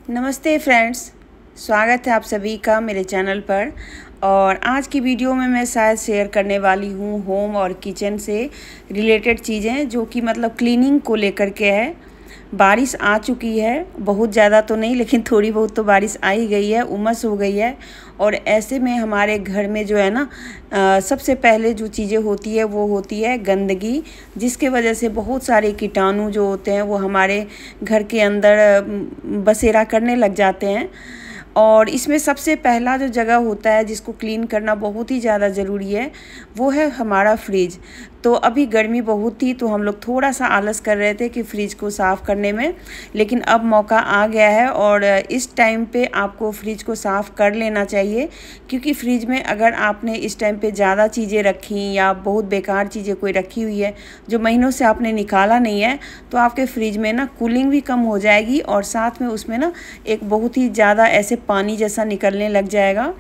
नमस्ते फ्रेंड्स, स्वागत है आप सभी का मेरे चैनल पर। और आज की वीडियो में मैं शायद शेयर करने वाली हूँ होम और किचन से रिलेटेड चीज़ें, जो कि मतलब क्लीनिंग को लेकर के है। बारिश आ चुकी है, बहुत ज़्यादा तो नहीं लेकिन थोड़ी बहुत तो बारिश आ ही गई है, उमस हो गई है। और ऐसे में हमारे घर में जो है ना सबसे पहले जो चीज़ें होती है वो होती है गंदगी, जिसके वजह से बहुत सारे कीटाणु जो होते हैं वो हमारे घर के अंदर बसेरा करने लग जाते हैं। और इसमें सबसे पहला जो जगह होता है जिसको क्लीन करना बहुत ही ज़्यादा ज़रूरी है, वो है हमारा फ्रिज। तो अभी गर्मी बहुत थी तो हम लोग थोड़ा सा आलस कर रहे थे कि फ्रिज को साफ़ करने में, लेकिन अब मौका आ गया है और इस टाइम पे आपको फ्रिज को साफ़ कर लेना चाहिए। क्योंकि फ्रिज में अगर आपने इस टाइम पे ज़्यादा चीज़ें रखी या बहुत बेकार चीज़ें कोई रखी हुई है जो महीनों से आपने निकाला नहीं है, तो आपके फ्रिज में ना कूलिंग भी कम हो जाएगी और साथ में उसमें ना एक बहुत ही ज़्यादा ऐसे पानी जैसा निकलने लग जाएगा।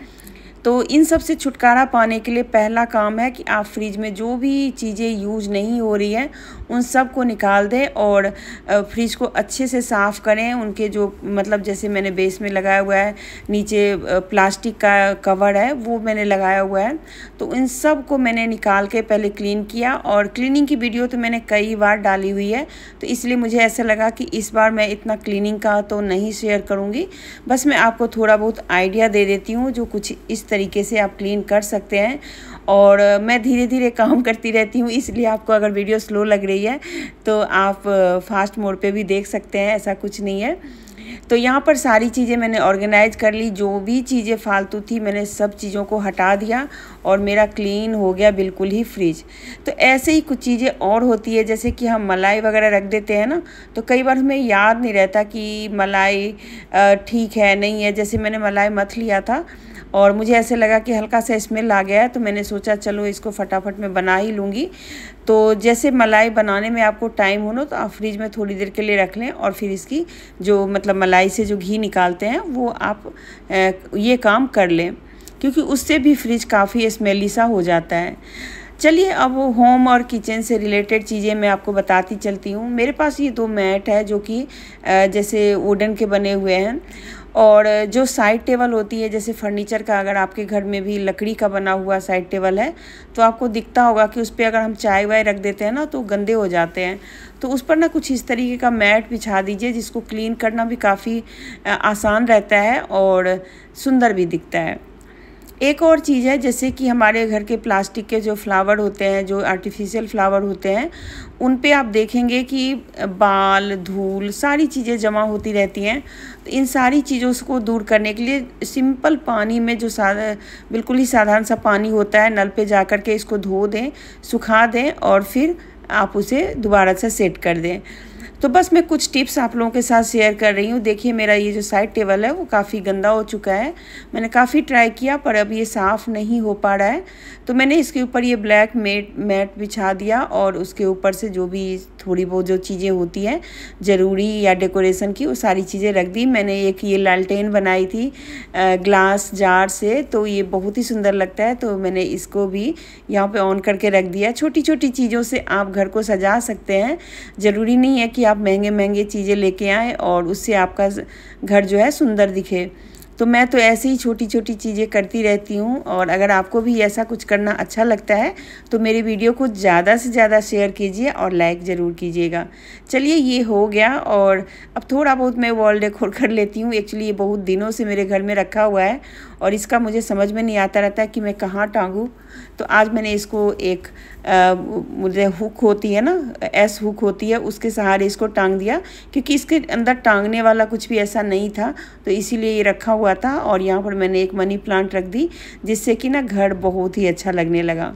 तो इन सब से छुटकारा पाने के लिए पहला काम है कि आप फ्रिज में जो भी चीज़ें यूज़ नहीं हो रही हैं उन सब को निकाल दें और फ्रिज को अच्छे से साफ़ करें। उनके जो मतलब जैसे मैंने बेस में लगाया हुआ है, नीचे प्लास्टिक का कवर है वो मैंने लगाया हुआ है, तो इन सब को मैंने निकाल के पहले क्लीन किया। और क्लीनिंग की वीडियो तो मैंने कई बार डाली हुई है, तो इसलिए मुझे ऐसा लगा कि इस बार मैं इतना क्लीनिंग का तो नहीं शेयर करूँगी, बस मैं आपको थोड़ा बहुत आइडिया दे देती हूँ जो कुछ इस तरीके से आप क्लीन कर सकते हैं। और मैं धीरे धीरे काम करती रहती हूँ, इसलिए आपको अगर वीडियो स्लो लग रही है तो आप फास्ट मोड पे भी देख सकते हैं, ऐसा कुछ नहीं है। तो यहाँ पर सारी चीज़ें मैंने ऑर्गेनाइज कर ली, जो भी चीज़ें फालतू थी मैंने सब चीज़ों को हटा दिया और मेरा क्लीन हो गया बिल्कुल ही फ्रिज। तो ऐसे ही कुछ चीज़ें और होती है, जैसे कि हम मलाई वगैरह रख देते हैं ना, तो कई बार हमें याद नहीं रहता कि मलाई ठीक है नहीं है। जैसे मैंने मलाई मथ लिया था और मुझे ऐसे लगा कि हल्का सा स्मेल आ गया है, तो मैंने सोचा चलो इसको फटाफट में बना ही लूँगी। तो जैसे मलाई बनाने में आपको टाइम हो ना, तो आप फ्रिज में थोड़ी देर के लिए रख लें और फिर इसकी जो मतलब मलाई से जो घी निकालते हैं वो आप ये काम कर लें, क्योंकि उससे भी फ्रिज काफ़ी स्मेली सा हो जाता है। चलिए अब होम और किचन से रिलेटेड चीज़ें मैं आपको बताती चलती हूँ। मेरे पास ये 2 मैट है जो कि जैसे वुडन के बने हुए हैं। और जो साइड टेबल होती है जैसे फर्नीचर का, अगर आपके घर में भी लकड़ी का बना हुआ साइड टेबल है तो आपको दिखता होगा कि उस पर अगर हम चाय वाय रख देते हैं ना तो गंदे हो जाते हैं। तो उस पर ना कुछ इस तरीके का मैट बिछा दीजिए, जिसको क्लीन करना भी काफ़ी आसान रहता है और सुंदर भी दिखता है। एक और चीज़ है, जैसे कि हमारे घर के प्लास्टिक के जो फ्लावर होते हैं, जो आर्टिफिशियल फ्लावर होते हैं, उन पे आप देखेंगे कि बाल धूल सारी चीज़ें जमा होती रहती हैं। तो इन सारी चीज़ों को दूर करने के लिए सिंपल पानी में जो बिल्कुल ही साधारण सा पानी होता है, नल पे जा कर के इसको धो दें, सुखा दें और फिर आप उसे दोबारा से सेट कर दें। तो बस मैं कुछ टिप्स आप लोगों के साथ शेयर कर रही हूँ। देखिए मेरा ये जो साइड टेबल है वो काफ़ी गंदा हो चुका है, मैंने काफ़ी ट्राई किया पर अब ये साफ़ नहीं हो पा रहा है। तो मैंने इसके ऊपर ये ब्लैक मैट बिछा दिया और उसके ऊपर से जो भी थोड़ी बहुत जो चीज़ें होती हैं ज़रूरी या डेकोरेशन की, वो सारी चीज़ें रख दी। मैंने एक ये लालटेन बनाई थी ग्लास जार से, तो ये बहुत ही सुंदर लगता है, तो मैंने इसको भी यहाँ पे ऑन करके रख दिया। छोटी छोटी चीज़ों से आप घर को सजा सकते हैं, ज़रूरी नहीं है कि आप महंगे महंगे चीज़ें लेके आएँ और उससे आपका घर जो है सुंदर दिखे। तो मैं तो ऐसे ही छोटी छोटी चीज़ें करती रहती हूँ। और अगर आपको भी ऐसा कुछ करना अच्छा लगता है तो मेरी वीडियो को ज़्यादा से ज़्यादा शेयर कीजिए और लाइक ज़रूर कीजिएगा। चलिए ये हो गया और अब थोड़ा बहुत मैं वॉल डेकोर कर लेती हूँ। एक्चुअली ये बहुत दिनों से मेरे घर में रखा हुआ है और इसका मुझे समझ में नहीं आता रहता है कि मैं कहाँ टांगूँ। तो आज मैंने इसको एक मुझे हुक होती है ना, एस हुक होती है, उसके सहारे इसको टांग दिया, क्योंकि इसके अंदर टांगने वाला कुछ भी ऐसा नहीं था, तो इसीलिए ये रखा हुआ था। और यहाँ पर मैंने एक मनी प्लांट रख दी, जिससे कि ना घर बहुत ही अच्छा लगने लगा।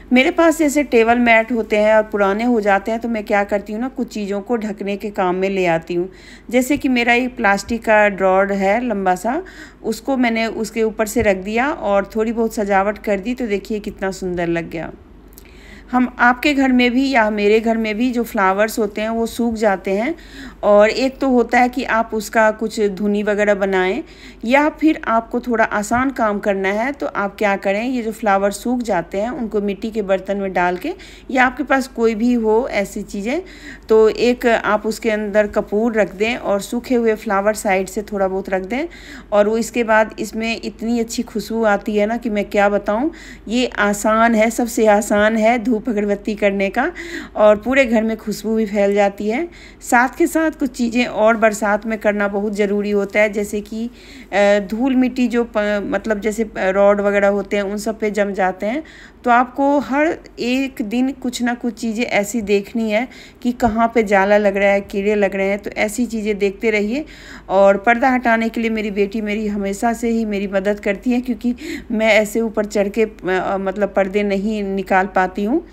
मेरे पास जैसे टेबल मैट होते हैं और पुराने हो जाते हैं तो मैं क्या करती हूँ ना, कुछ चीज़ों को ढकने के काम में ले आती हूँ। जैसे कि मेरा एक प्लास्टिक का ड्रॉर है लंबा सा, उसको मैंने उसके ऊपर से रख दिया और थोड़ी बहुत सजावट कर दी, तो देखिए कितना सुंदर लग गया। हम आपके घर में भी या मेरे घर में भी जो फ्लावर्स होते हैं वो सूख जाते हैं और एक तो होता है कि आप उसका कुछ धुनी वगैरह बनाएं, या फिर आपको थोड़ा आसान काम करना है तो आप क्या करें, ये जो फ्लावर सूख जाते हैं उनको मिट्टी के बर्तन में डाल के, या आपके पास कोई भी हो ऐसी चीज़ें, तो एक आप उसके अंदर कपूर रख दें और सूखे हुए फ्लावर साइड से थोड़ा बहुत रख दें। और वो इसके बाद इसमें इतनी अच्छी खुशबू आती है ना कि मैं क्या बताऊँ। ये आसान है, सबसे आसान है धूप अगरबत्ती करने का, और पूरे घर में खुशबू भी फैल जाती है। साथ के साथ कुछ चीज़ें और बरसात में करना बहुत ज़रूरी होता है, जैसे कि धूल मिट्टी जो मतलब जैसे रॉड वगैरह होते हैं उन सब पे जम जाते हैं, तो आपको हर एक दिन कुछ ना कुछ चीज़ें ऐसी देखनी है कि कहाँ पे जाला लग रहा है, कीड़े लग रहे हैं, तो ऐसी चीज़ें देखते रहिए। और पर्दा हटाने के लिए मेरी बेटी मेरी हमेशा से ही मेरी मदद करती है, क्योंकि मैं ऐसे ऊपर चढ़ के मतलब पर्दे नहीं निकाल पाती हूँ,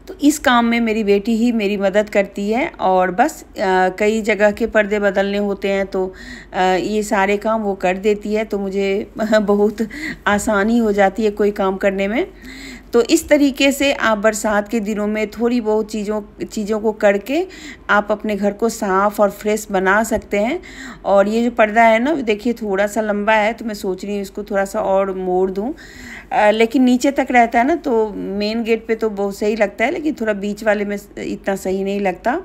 तो इस काम में मेरी बेटी ही मेरी मदद करती है। और बस कई जगह के पर्दे बदलने होते हैं तो ये सारे काम वो कर देती है, तो मुझे बहुत आसानी हो जाती है कोई काम करने में। तो इस तरीके से आप बरसात के दिनों में थोड़ी बहुत चीज़ों को करके आप अपने घर को साफ़ और फ्रेश बना सकते हैं। और ये जो पर्दा है ना, देखिए थोड़ा सा लंबा है, तो मैं सोच रही हूँ इसको थोड़ा सा और मोड़ दूँ, लेकिन नीचे तक रहता है ना, तो मेन गेट पे तो बहुत सही लगता है, लेकिन थोड़ा बीच वाले में इतना सही नहीं लगता।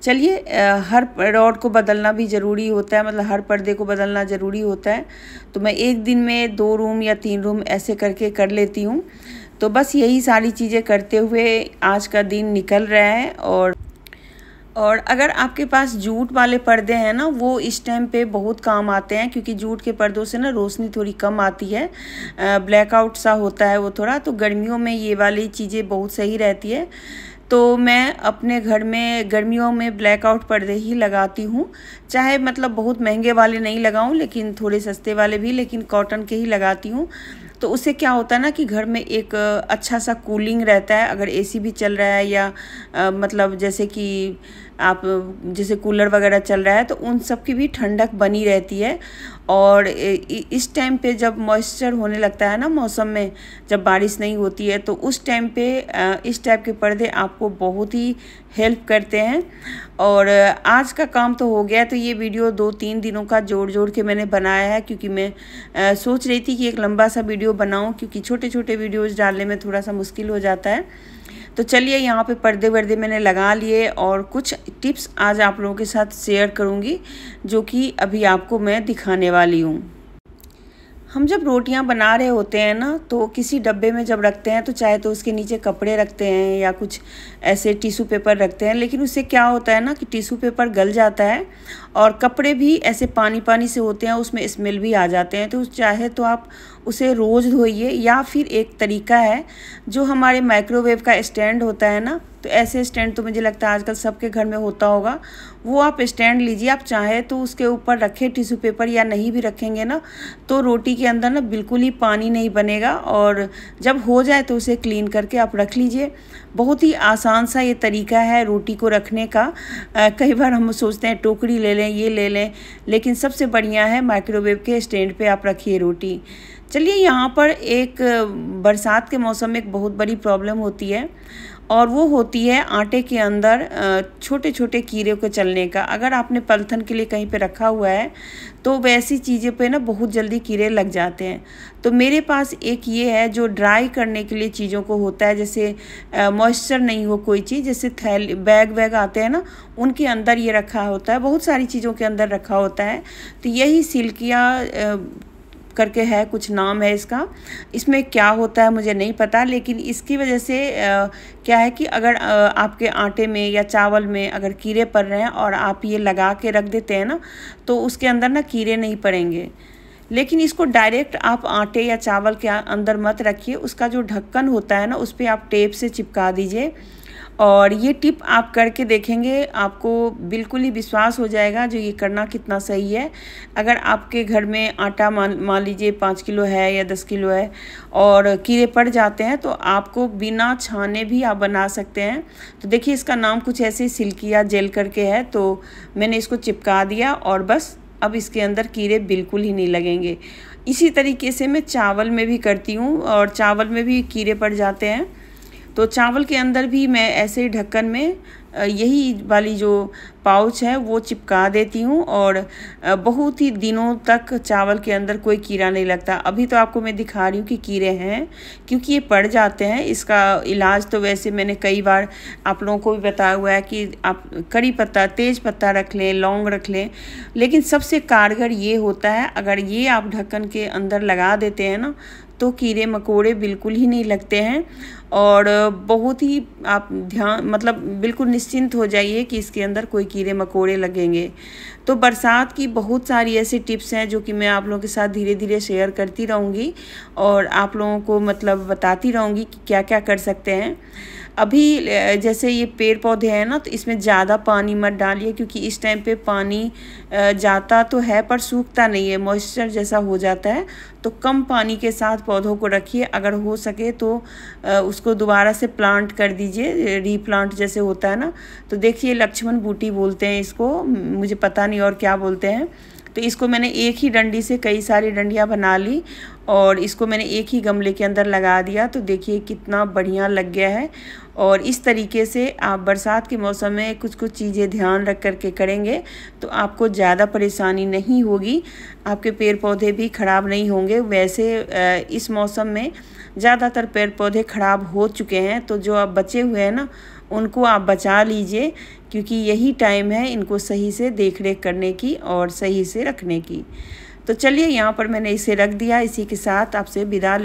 चलिए, हर रॉड को बदलना भी ज़रूरी होता है, मतलब हर पर्दे को बदलना ज़रूरी होता है। तो मैं एक दिन में 2 रूम या 3 रूम ऐसे करके कर लेती हूँ। तो बस यही सारी चीज़ें करते हुए आज का दिन निकल रहा है। और अगर आपके पास जूट वाले पर्दे हैं ना, वो इस टाइम पे बहुत काम आते हैं, क्योंकि जूट के पर्दों से ना रोशनी थोड़ी कम आती है, ब्लैकआउट सा होता है वो थोड़ा, तो गर्मियों में ये वाली चीज़ें बहुत सही रहती है। तो मैं अपने घर में गर्मियों में ब्लैकआउट पर्दे ही लगाती हूँ, चाहे मतलब बहुत महंगे वाले नहीं लगाऊँ, लेकिन थोड़े सस्ते वाले भी, लेकिन कॉटन के ही लगाती हूँ। तो उससे क्या होता है ना कि घर में एक अच्छा सा कूलिंग रहता है, अगर एसी भी चल रहा है या मतलब जैसे कि आप जैसे कूलर वगैरह चल रहा है, तो उन सब की भी ठंडक बनी रहती है। और इस टाइम पे जब मॉइस्चर होने लगता है ना मौसम में, जब बारिश नहीं होती है, तो उस टाइम पे इस टाइप के पर्दे आपको बहुत ही हेल्प करते हैं। और आज का काम तो हो गया, तो ये वीडियो 2-3 दिनों का जोड़ के मैंने बनाया है, क्योंकि मैं सोच रही थी कि एक लंबा सा वीडियो बनाऊं, क्योंकि छोटे छोटे वीडियोज़ डालने में थोड़ा सा मुश्किल हो जाता है। तो चलिए, यहाँ पे पर्दे वर्दे मैंने लगा लिए, और कुछ टिप्स आज आप लोगों के साथ शेयर करूँगी, जो कि अभी आपको मैं दिखाने वाली हूँ। हम जब रोटियां बना रहे होते हैं ना, तो किसी डब्बे में जब रखते हैं, तो चाहे तो उसके नीचे कपड़े रखते हैं या कुछ ऐसे टिश्यू पेपर रखते हैं, लेकिन उससे क्या होता है ना कि टिश्यू पेपर गल जाता है और कपड़े भी ऐसे पानी पानी से होते हैं, उसमें स्मेल भी आ जाते हैं। तो चाहे तो आप उसे रोज़ धोइए, या फिर एक तरीका है जो हमारे माइक्रोवेव का स्टैंड होता है ना, तो ऐसे स्टैंड तो मुझे लगता है आजकल सबके घर में होता होगा, वो आप स्टैंड लीजिए। आप चाहे तो उसके ऊपर रखें टिश्यू पेपर, या नहीं भी रखेंगे ना तो रोटी के अंदर ना बिल्कुल ही पानी नहीं बनेगा, और जब हो जाए तो उसे क्लीन करके आप रख लीजिए। बहुत ही आसान सा ये तरीका है रोटी को रखने का। कई बार हम सोचते हैं टोकरी ले लें, ये ले लें, लेकिन सबसे बढ़िया है माइक्रोवेव के स्टैंड पे आप रखिए रोटी। चलिए, यहाँ पर एक बरसात के मौसम में एक बहुत बड़ी प्रॉब्लम होती है, और वो होती है आटे के अंदर छोटे छोटे कीड़े को चलने का। अगर आपने पलथन के लिए कहीं पे रखा हुआ है, तो वैसी चीज़ें पे ना बहुत जल्दी कीड़े लग जाते हैं। तो मेरे पास एक ये है जो ड्राई करने के लिए चीज़ों को होता है, जैसे मॉइस्चर नहीं हो कोई चीज़, जैसे थैली बैग आते हैं ना, उनके अंदर ये रखा होता है, बहुत सारी चीज़ों के अंदर रखा होता है। तो यही सिल्किया करके है, कुछ नाम है इसका। इसमें क्या होता है मुझे नहीं पता, लेकिन इसकी वजह से क्या है कि अगर आपके आटे में या चावल में अगर कीड़े पड़ रहे हैं और आप ये लगा के रख देते हैं ना, तो उसके अंदर ना कीड़े नहीं पड़ेंगे। लेकिन इसको डायरेक्ट आप आटे या चावल के अंदर मत रखिए, उसका जो ढक्कन होता है ना, उस पर आप टेप से चिपका दीजिए। और ये टिप आप करके देखेंगे, आपको बिल्कुल ही विश्वास हो जाएगा जो ये करना कितना सही है। अगर आपके घर में आटा मान लीजिए 5 किलो है या 10 किलो है, और कीड़े पड़ जाते हैं, तो आपको बिना छाने भी आप बना सकते हैं। तो देखिए, इसका नाम कुछ ऐसे सिल्किया जेल करके है, तो मैंने इसको चिपका दिया, और बस अब इसके अंदर कीड़े बिल्कुल ही नहीं लगेंगे। इसी तरीके से मैं चावल में भी करती हूँ, और चावल में भी कीड़े पड़ जाते हैं, तो चावल के अंदर भी मैं ऐसे ही ढक्कन में यही वाली जो पाउच है वो चिपका देती हूँ और बहुत ही दिनों तक चावल के अंदर कोई कीड़ा नहीं लगता। अभी तो आपको मैं दिखा रही हूँ कि कीड़े हैं, क्योंकि ये पड़ जाते हैं। इसका इलाज तो वैसे मैंने कई बार आप लोगों को भी बताया हुआ है कि आप कड़ी पत्ता, तेज पत्ता रख लें, लौंग रख लें, लेकिन सबसे कारगर ये होता है अगर ये आप ढक्कन के अंदर लगा देते हैं ना, तो कीड़े मकोड़े बिल्कुल ही नहीं लगते हैं। और बहुत ही आप मतलब बिल्कुल निश्चिंत हो जाइए कि इसके अंदर कोई कीड़े मकोड़े लगेंगे। तो बरसात की बहुत सारी ऐसी टिप्स हैं जो कि मैं आप लोगों के साथ धीरे धीरे शेयर करती रहूँगी और आप लोगों को मतलब बताती रहूँगी कि क्या क्या कर सकते हैं। अभी जैसे ये पेड़ पौधे हैं ना, तो इसमें ज़्यादा पानी मत डालिए, क्योंकि इस टाइम पे पानी जाता तो है पर सूखता नहीं है, मॉइस्चर जैसा हो जाता है। तो कम पानी के साथ पौधों को रखिए। अगर हो सके तो उसको दोबारा से प्लांट कर दीजिए, रीप्लांट जैसे होता है ना। तो देखिए लक्ष्मण बूटी बोलते हैं इसको, मुझे पता नहीं और क्या बोलते हैं। तो इसको मैंने एक ही डंडी से कई सारी डंडियाँ बना ली और इसको मैंने एक ही गमले के अंदर लगा दिया। तो देखिए कितना बढ़िया लग गया है। और इस तरीके से आप बरसात के मौसम में कुछ कुछ चीज़ें ध्यान रख कर के करेंगे तो आपको ज़्यादा परेशानी नहीं होगी, आपके पेड़ पौधे भी ख़राब नहीं होंगे। वैसे इस मौसम में ज़्यादातर पेड़ पौधे ख़राब हो चुके हैं, तो जो अब बचे हुए हैं ना, उनको आप बचा लीजिए, क्योंकि यही टाइम है इनको सही से देख रेख करने की और सही से रखने की। तो चलिए यहाँ पर मैंने इसे रख दिया। इसी के साथ आपसे विदा